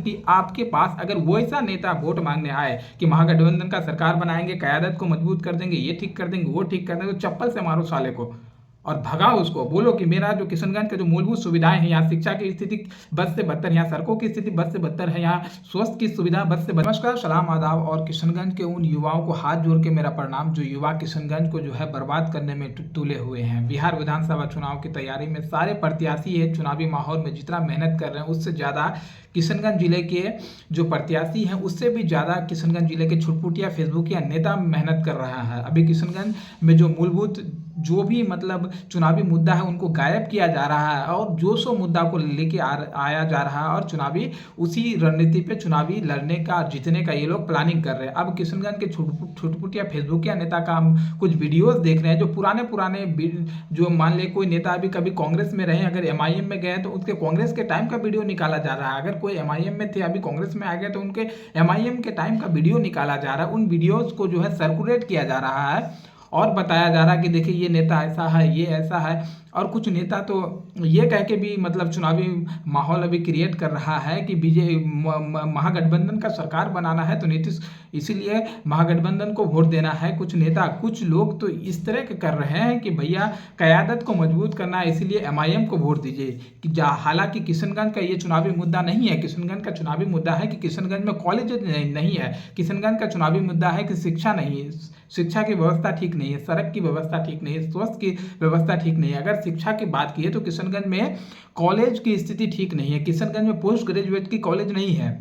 कि आपके पास अगर वो ऐसा नेता वोट मांगने आए कि महागठबंधन का सरकार बनाएंगे, क़यादत को मजबूत कर देंगे, ये ठीक कर देंगे, वो ठीक कर देंगे, तो चप्पल से मारो साले को और भगाओ उसको। बोलो कि मेरा जो किशनगंज का जो मूलभूत सुविधाएं हैं, यहाँ शिक्षा की स्थिति बद से बदतर, यहाँ सड़कों की स्थिति बद से बदतर है, यहाँ स्वास्थ्य की सुविधा बद से बदतर। नमस्कार, सलाम, आदाब और किशनगंज के उन युवाओं को हाथ जोड़ के मेरा प्रणाम जो युवा किशनगंज को जो है बर्बाद करने में तुले हुए हैं। बिहार विधानसभा चुनाव की तैयारी में सारे प्रत्याशी है, चुनावी माहौल में जितना मेहनत कर रहे हैं उससे ज़्यादा किशनगंज जिले के जो प्रत्याशी हैं उससे भी ज़्यादा किशनगंज जिले के छुटपुटिया फेसबुकिया नेता मेहनत कर रहा है। अभी किशनगंज में जो मूलभूत जो भी मतलब चुनावी मुद्दा है उनको गायब किया जा रहा है और जो सो मुद्दा को लेके आया जा रहा है और चुनावी उसी रणनीति पे चुनावी लड़ने का जीतने का ये लोग प्लानिंग कर रहे हैं। अब किशनगंज के छुटपुटिया फेसबुकिया नेता का हम कुछ वीडियोस देख रहे हैं जो पुराने जो मान ले कोई नेता अभी कभी कांग्रेस में रहे, अगर एमआईएम में गए तो उसके कांग्रेस के टाइम का वीडियो निकाला जा रहा है। अगर कोई एमआईएम में थे अभी कांग्रेस में आ गए तो उनके एमआईएम के टाइम का वीडियो निकाला जा रहा है। उन वीडियोज को जो है सर्कुलेट किया जा रहा है और बताया जा रहा है कि देखिए ये नेता ऐसा है, ये ऐसा है। और कुछ नेता तो ये कह के भी मतलब चुनावी माहौल अभी क्रिएट कर रहा है कि महागठबंधन का सरकार बनाना है तो नीतीश इसीलिए महागठबंधन को वोट देना है। कुछ नेता कुछ लोग तो इस तरह के कर रहे हैं कि भैया क़यादत को मजबूत करना है इसीलिए एमआईएम को वोट दीजिए कि हालांकि किशनगंज का ये चुनावी मुद्दा नहीं है। किशनगंज का चुनावी मुद्दा है कि किशनगंज में कॉलेज नहीं है। किशनगंज का चुनावी मुद्दा है कि शिक्षा नहीं है, शिक्षा की व्यवस्था ठीक नहीं है, सड़क की व्यवस्था ठीक नहीं है, स्वास्थ्य की व्यवस्था ठीक नहीं है। अगर शिक्षा की बात की है तो किशनगंज में कॉलेज की स्थिति ठीक नहीं है। किशनगंज में पोस्ट ग्रेजुएट की कॉलेज नहीं है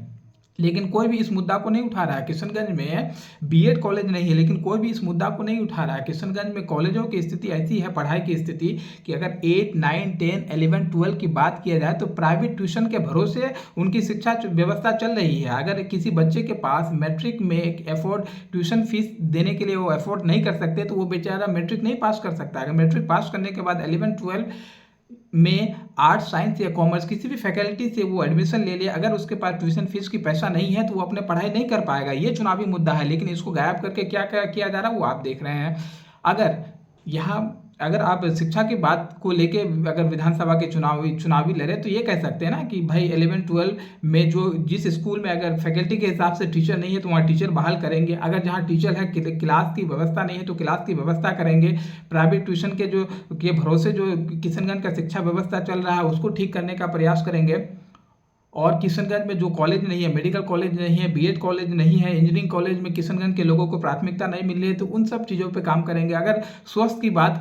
लेकिन कोई भी इस मुद्दा को नहीं उठा रहा है। किशनगंज में बीएड कॉलेज नहीं है लेकिन कोई भी इस मुद्दा को नहीं उठा रहा है। किशनगंज में कॉलेजों की स्थिति ऐसी है, पढ़ाई की स्थिति, कि अगर 8, 9, 10, 11, 12 की बात किया जाए तो प्राइवेट ट्यूशन के भरोसे उनकी शिक्षा व्यवस्था चल रही है। अगर किसी बच्चे के पास मैट्रिक में एक ट्यूशन फीस देने के लिए वो अफोर्ड नहीं कर सकते तो वो बेचारा मैट्रिक नहीं पास कर सकता। अगर मैट्रिक पास करने के बाद 11, 12 में आर्ट्स, साइंस या कॉमर्स किसी भी फैकल्टी से वो एडमिशन ले ले, अगर उसके पास ट्यूशन फीस की पैसा नहीं है तो वो अपने पढ़ाई नहीं कर पाएगा। ये चुनावी मुद्दा है लेकिन इसको गायब करके क्या किया जा रहा है वो आप देख रहे हैं। अगर आप शिक्षा की बात को लेके अगर विधानसभा के चुनावी लड़े तो ये कह सकते हैं ना कि भाई 11, 12 में जो जिस स्कूल में अगर फैकल्टी के हिसाब से टीचर नहीं है तो वहाँ टीचर बहाल करेंगे। अगर जहाँ टीचर है क्लास की व्यवस्था नहीं है तो क्लास की व्यवस्था करेंगे। प्राइवेट ट्यूशन के भरोसे जो किशनगंज का शिक्षा व्यवस्था चल रहा है उसको ठीक करने का प्रयास करेंगे। और किशनगंज में जो कॉलेज नहीं है, मेडिकल कॉलेज नहीं है, बीएड कॉलेज नहीं है, इंजीनियरिंग कॉलेज में किशनगंज के लोगों को प्राथमिकता नहीं मिल रही है तो उन सब चीज़ों पे काम करेंगे। अगर स्वास्थ्य की बात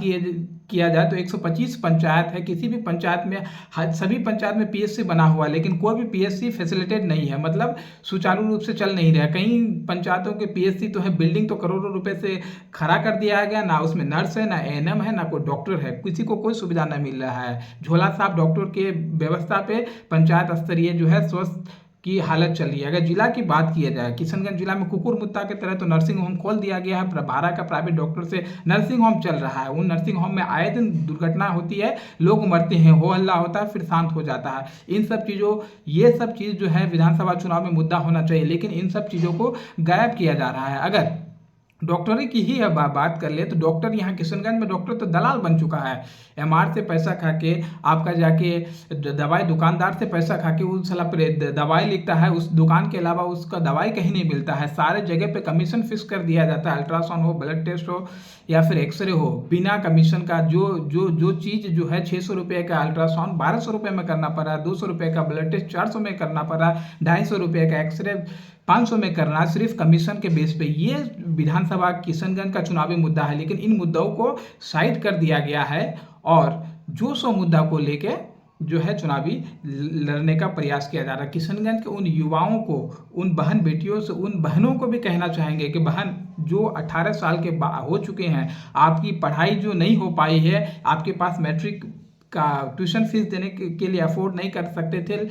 किया जाए तो 125 पंचायत है, किसी भी पंचायत में सभी पंचायत में पीएससी बना हुआ है लेकिन कोई भी पीएससी फैसिलिटेड नहीं है, मतलब सुचारू रूप से चल नहीं रहा। कई पंचायतों के पीएससी तो है, बिल्डिंग तो करोड़ों रुपए से खड़ा कर दिया गया, ना उसमें नर्स है, ना एएनएम है, ना कोई डॉक्टर है, किसी को कोई सुविधा नहीं मिल रहा है। झोला छाप डॉक्टर के व्यवस्था पे पंचायत स्तरीय जो है स्वास्थ्य की हालत चल रही है। अगर जिला की बात किया जाए, किशनगंज जिला में कुकुर मुत्ता के तरह तो नर्सिंग होम खोल दिया गया है। 12 का प्राइवेट डॉक्टर से नर्सिंग होम चल रहा है। उन नर्सिंग होम में आए दिन दुर्घटना होती है, लोग मरते हैं, हो हल्ला होता है, फिर शांत हो जाता है। ये सब चीज़ जो है विधानसभा चुनाव में मुद्दा होना चाहिए लेकिन इन सब चीज़ों को गायब किया जा रहा है। अगर डॉक्टरी की ही बात कर ले तो डॉक्टर यहाँ किशनगंज में डॉक्टर तो दलाल बन चुका है। एमआर से पैसा खा के आपका जाके दवाई दुकानदार से पैसा खा के उस साला दवाई लिखता है, उस दुकान के अलावा उसका दवाई कहीं नहीं मिलता है। सारे जगह पे कमीशन फिक्स कर दिया जाता है, अल्ट्रासाउंड हो, ब्लड टेस्ट हो या फिर एक्सरे हो, बिना कमीशन का जो चीज़ जो है 600 रुपये का अल्ट्रासाउंड 1200 रुपये में करना पड़ रहा है, 200 रुपये का ब्लड टेस्ट 400 में करना पड़ रहा है, 250 रुपये का एक्सरे 500 में करना, सिर्फ कमीशन के बेस पे। ये विधानसभा किशनगंज का चुनावी मुद्दा है लेकिन इन मुद्दों को साइड कर दिया गया है और जो सो मुद्दा को लेके जो है चुनावी लड़ने का प्रयास किया जा रहा है। किशनगंज के उन युवाओं को, उन बहन बेटियों से, उन बहनों को भी कहना चाहेंगे कि बहन जो 18 साल के हो चुके हैं, आपकी पढ़ाई जो नहीं हो पाई है, आपके पास मैट्रिक का ट्यूशन फीस देने के लिए अफोर्ड नहीं कर सकते थे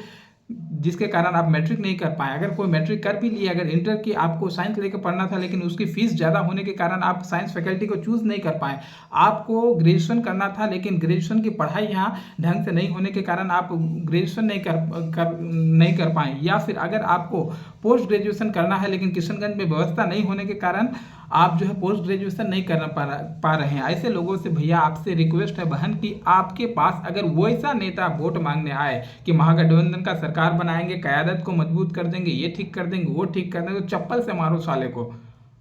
जिसके कारण आप मैट्रिक नहीं कर पाए। अगर कोई मैट्रिक कर भी लिए, अगर इंटर की आपको साइंस लेकर पढ़ना था लेकिन उसकी फीस ज़्यादा होने के कारण आप साइंस फैकल्टी को चूज़ नहीं कर पाए, आपको ग्रेजुएशन करना था लेकिन ग्रेजुएशन की पढ़ाई यहाँ ढंग से नहीं होने के कारण आप ग्रेजुएशन नहीं कर पाए, या फिर अगर आपको पोस्ट ग्रेजुएशन करना है लेकिन किशनगंज में व्यवस्था नहीं होने के कारण आप जो है पोस्ट ग्रेजुएशन नहीं कर पा रहे हैं। ऐसे लोगों से भैया आपसे रिक्वेस्ट है बहन कि आपके पास अगर वो ऐसा नेता वोट मांगने आए कि महागठबंधन का सरकार सरकार बनाएंगे, क़यादत को मजबूत कर देंगे, ये ठीक कर देंगे, वो ठीक कर देंगे, तो चप्पल से मारो साले को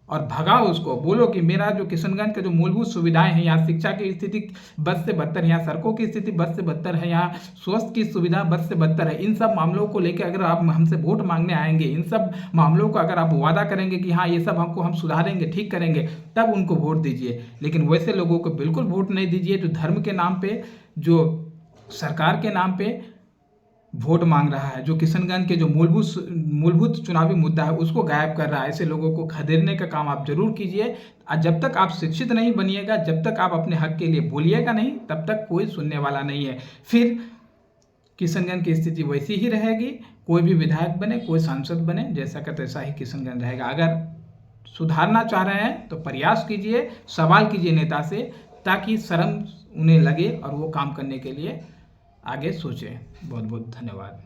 और भगाओ उसको। बोलो कि मेरा जो किशनगंज का जो मूलभूत सुविधाएं हैं, यहाँ शिक्षा की स्थिति बद से बदतर है, यहाँ सड़कों की स्थिति बद से बदतर है, यहाँ स्वास्थ्य की सुविधा बद से बदतर है। इन सब मामलों को लेकर अगर आप हमसे वोट मांगने आएंगे, इन सब मामलों का अगर आप वादा करेंगे कि हाँ ये सब हमको हम सुधारेंगे, ठीक करेंगे, तब उनको वोट दीजिए। लेकिन वैसे लोगों को बिल्कुल वोट नहीं दीजिए जो धर्म के नाम पे, जो सरकार के नाम पे वोट मांग रहा है, जो किशनगंज के जो मूलभूत चुनावी मुद्दा है उसको गायब कर रहा है। ऐसे लोगों को खदेड़ने का काम आप जरूर कीजिए। और जब तक आप शिक्षित नहीं बनिएगा, जब तक आप अपने हक के लिए बोलिएगा नहीं, तब तक कोई सुनने वाला नहीं है। फिर किशनगंज की स्थिति वैसी ही रहेगी। कोई भी विधायक बने, कोई सांसद बने, जैसा का तैसा ही किशनगंज रहेगा। अगर सुधारना चाह रहे हैं तो प्रयास कीजिए, सवाल कीजिए नेता से, ताकि शर्म उन्हें लगे और वो काम करने के लिए आगे सोचें। बहुत बहुत धन्यवाद।